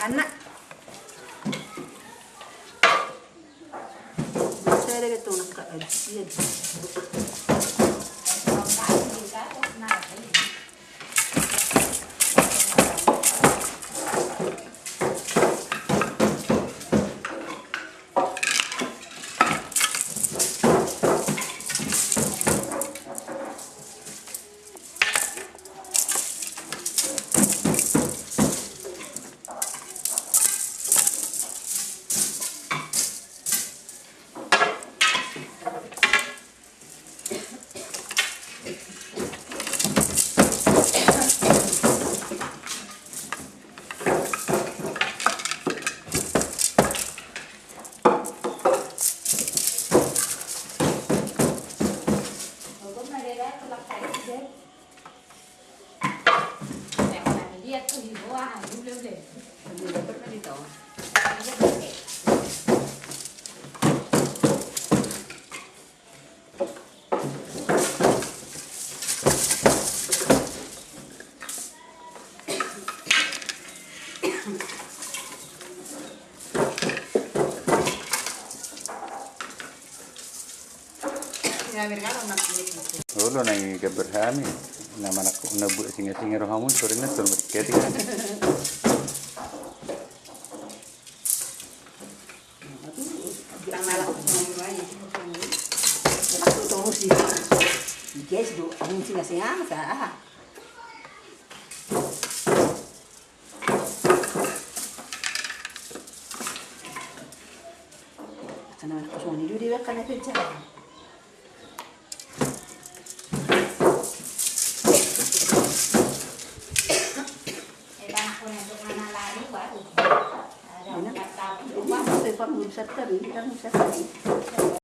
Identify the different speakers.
Speaker 1: anak. Saya ada gitu nak aja.
Speaker 2: Lolo nang gaberhami nama nak nabu singa-singa rohamun sorina tur berketi kan.
Speaker 1: Bilang malah semuanya. Aku tahu sih. Guys, do angin singa-singa ka. Karena aku semua ini dia kan kerja. Ini kan belum bisa tadi, kan bisa tadi.